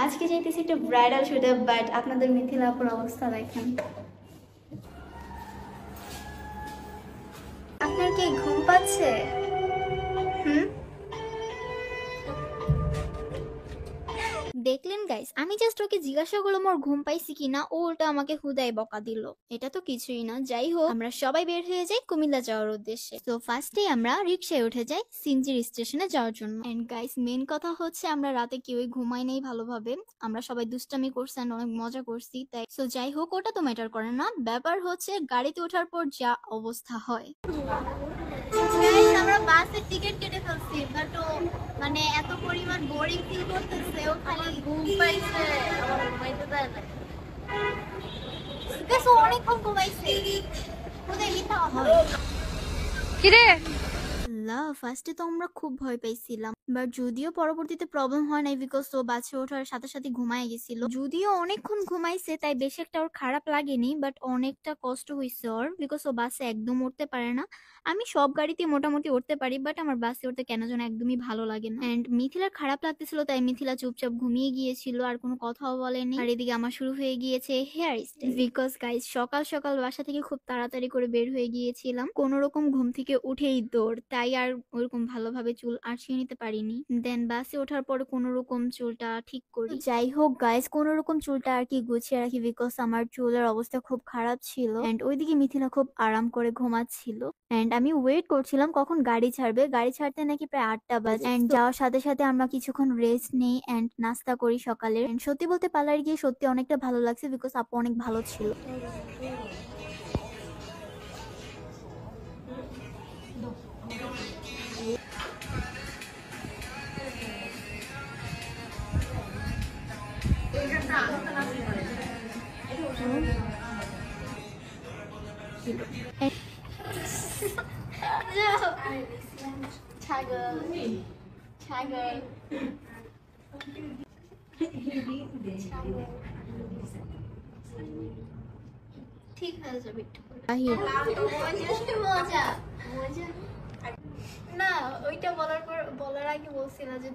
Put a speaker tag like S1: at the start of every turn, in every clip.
S1: আজকে যাইতেছি একটা ব্রাইডাল শুটে, বাট আপনাদের মিথিলা আপুর অবস্থা দেখেন। আপনার কি ঘুম পাচ্ছে? দেখলেন গাইস, আমি জাস্ট ওকে জিজ্ঞাসা করলাম ওর ঘুম পাইছি কিনা, ও উল্টা আমাকে হুদাই বকা দিল। এটা তো কিছুই না। যাই হোক, আমরা সবাই বের হয়ে যাই কুমিল্লা যাওয়ার উদ্দেশ্যে। তো ফার্স্টে আমরা রিক্সায় উঠে যাই সিনজির স্টেশনে যাওয়ার জন্য। এন্ড গাইস, মেন কথা হচ্ছে আমরা রাতে কেউই ঘুমাই নাই ভালোভাবে। আমরা সবাই দুষ্টামি করছি আর অনেক মজা করছি। তাই সো যাই হোক, ওটা তো ম্যাটার করে না। ব্যাপার হচ্ছে গাড়িতে ওঠার পর যা অবস্থা হয়। আমরা বাসের টিকিট কেটে ফেলছি, বাট ও মানে এত পরিমাণ বোরিং ফিল করতেছে, ও খালি ঘুম পাইছে, আমার ঘুমাইতে দেয় না। ও অনেকক্ষণ ঘুমাইছে, ওদের মিথ্যা হয়। কিরে ফার্স্টে তো আমরা খুব ভয় পাইছিলাম, বাট যদিও পরবর্তীতে প্রবলেম হয় নাই, বিকজ ও বাসে ওঠার সাথে সাথে ঘুমায় গেছিল। যদিও অনেকক্ষণ ঘুমাইছে তাই বেশি একটা ওর খারাপ লাগেনি, বাট অনেকটা কষ্ট হয়েছে ওর, বিকজ ও বাসে একদম উঠতে পারে না। আমি সব গাড়িতে মোটামুটি উঠতে পারি, বাট আমার বাসে উঠতে কেন যেন একদমই ভালো লাগে না। এন্ড মিথিলার খারাপ লাগতেছিল, তাই মিথিলা চুপচাপ ঘুমিয়ে গিয়েছিল আর কোনো কথাও বলেনি। আর এদিকে আমার শুরু হয়ে গিয়েছে হেয়ার স্টাইল, বিকজ গাইজ সকাল সকাল বাসা থেকে খুব তাড়াতাড়ি করে বের হয়ে গিয়েছিলাম, কোনো রকম ঘুম থেকে উঠেই দৌড়, তাই আর ওরকম ভালোভাবে চুল আঁচিয়ে নিতে পারিনি। দেন বাসে ওঠার পরে কোনো রকম চুলটা ঠিক করি। যাই হোক গাইজ, কোনো রকম চুলটা আর কি গুছিয়ে রাখি, বিকজ আমার চুলের অবস্থা খুব খারাপ ছিল। এন্ড ওইদিকে মিথিলা খুব আরাম করে ঘুমাচ্ছিল। এন্ড আমি ওয়েট করছিলাম কখন গাড়ি ছাড়বে। গাড়ি ছাড়তে নাকি প্রায় 8টা বাজে। এন্ড যাওয়ার সাথে সাথে আমরা কিছুক্ষণ রেস্ট নেই এন্ড নাস্তা করি সকালে। সত্যি বলতে পার্লারে গিয়ে সত্যি অনেকটা ভালো লাগছে, বিকজ আপু অনেক ভালো ছিল। ঠিক হয়ে যাবে একটু মজা মজা না। ওইটা বলার আগে বলছিল যে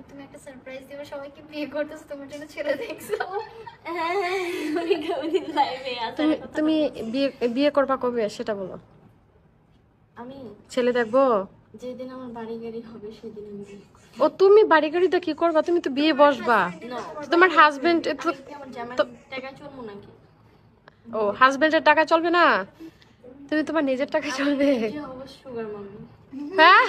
S1: তুমি একটা সারপ্রাইজ দিবে সবাইকে, বিয়ে করতেছো, তোমার জন্য ছেলে দেখছো।
S2: তুমি বিয়ে করবা কবে সেটা বলো।
S3: আমি
S2: ছেলে দেখবো
S3: যেদিন আমার বাড়ি গাড়ি হবে সেদিন আমি বিয়ে করব।
S2: ও তুমি বাড়ি গাড়িতে কি করবা? তুমি তো বিয়ে বসবা। তোমার হাজবেন্ড
S3: আমার জামাইয়ের টাকা চলবো নাকি?
S2: ও হাজবেন্ডের টাকা চলবে না, তুমি তোমার নিজের টাকা চলবে।
S3: Sugar mummy.
S2: হ্যাঁ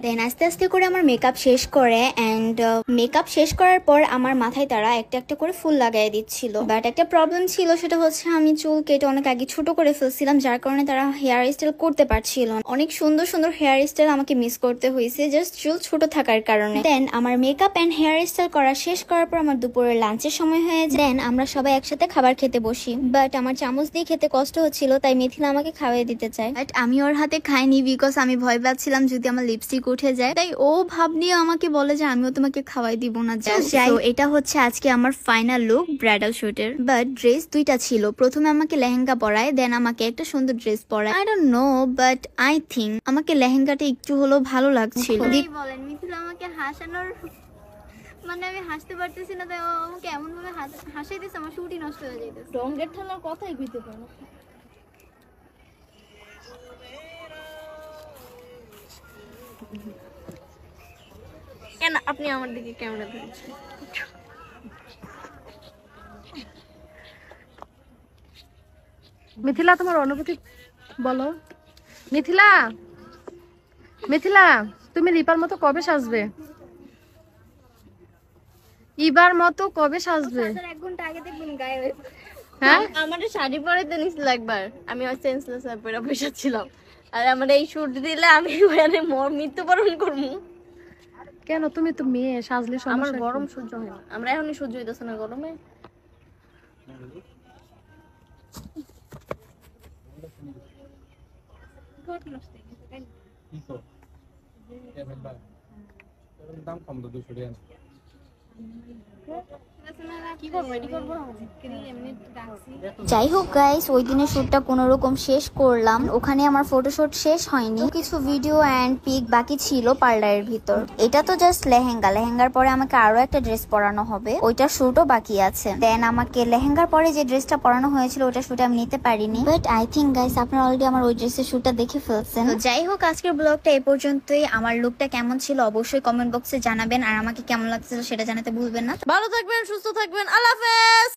S1: দেন আস্তে আস্তে করে আমার মেকআপ শেষ করে এন্ড মেকআপ শেষ করার পর আমার মাথায় তারা একটা একটা করে ফুল লাগাই দিচ্ছিল। বাট একটা প্রবলেম ছিল, সেটা হচ্ছে আমি চুল কেটে অনেক আগে ছোট করে ফেলছিলাম, যার কারণে তারা হেয়ার স্টাইল করতে পারছিল না। অনেক সুন্দর সুন্দর হেয়ার স্টাইল আমাকে মিস করতে হয়েছে জাস্ট চুল ছোট থাকার কারণে। দেন আমার মেকআপ এন্ড হেয়ার স্টাইল করা শেষ করার পর আমার দুপুরের লাঞ্চের সময় হয়ে যায়। দেন আমরা সবাই একসাথে খাবার খেতে বসি, বাট আমার চামচ দিয়ে খেতে কষ্ট হচ্ছিল, তাই মিথিলা আমাকে খাওয়াই দিতে চায়। বাট আমি ওর হাতে খাইনি, বিকজ আমি ভয় পাচ্ছিলাম যদি আমার লিপস্টিক উঠে যায়, তাই ও ভাব নিয়ে আমাকে বলে যে আমিও তোমাকে খাওয়াই দিব না। যাই, এটা হচ্ছে আজকে আমার ফাইনাল লুক ব্রাইডাল শুটের। বাট ড্রেস দুইটা ছিল, প্রথমে আমাকে লেহেঙ্গা পরায়, দেন আমাকে একটা সুন্দর ড্রেস পরায়। I don't know, but I think আমাকে লেহেঙ্গাটা একটু হলেও ভালো লাগছিল। বলেন মিথিলা আমাকে হাসানোর মানে আমি হাসতে পারতেছি না, তাই আমাকে এমন ভাবে হাসাই দিচ্ছে আমার শুটই নষ্ট হয়ে যাইতেছে।
S3: রঙের ঠান্ডার কথাই কইতে পারো। কেন আপনি আমার দিকে ক্যামেরা ধরেছেন?
S2: মিথিলা তোমার অনুভূতি বলো। মিথিলা মিথিলা তুমি রিপার মতো কবে সাজবে? ইবার মতো কবে সাজবে?
S1: 1 ঘন্টা আগে দেখবেন গায়ে হয়ে।
S2: হ্যাঁ
S3: আমার শাড়ি পরে তো নিছিল একবার, আমি সেন্সলেস হয়ে পড়ে বসেছিলাম। আর আমার এই শুট দিলে আমি ওখানে মৃত্যুবরণ করবো।
S2: কেন? তুমি তো মেয়ে, সাজলে
S3: আমার
S2: সমস্যা
S3: গরম
S2: কি?
S3: সহ্য হয় না, আমরা এখনই সহ্য হইতেছে না গরমে।
S4: দাম কম তো 200 টাকা।
S3: কি করবো এডি করবো এমনি
S1: যাই হোক গাইস, ওই দিনের শুটটা কোনো রকম শেষ করলাম। ওখানে আমার ফটোশুট শেষ হয়নি, কিছু ভিডিও এন্ড পিক বাকি ছিল পার্লারের ভিতর। এটা তো জাস্ট লেহেঙ্গার পরে আমাকে আরো একটা ড্রেস পরানো হবে, ওইটা শুটও বাকি আছে। দেন আমাকে লেহেঙ্গার পরে যে ড্রেসটা পরানো হয়েছিল ওটা শুটে আমি নিতে পারিনি, বাট আই থিঙ্ক গাইস আপনারা অলরেডি আমার ওই ড্রেসের শুটটা দেখে ফেলছেন। তো যাই হোক, আজকের ব্লগটা এই পর্যন্তই। আমার লুকটা কেমন ছিল অবশ্যই কমেন্ট বক্সে জানাবেন, আর আমাকে কেমন লাগছিল সেটা জানাতে ভুলবেন না।
S3: ভালো থাকবেন, সুস্থ থাকবেন, আল্লাহ হাফেজ।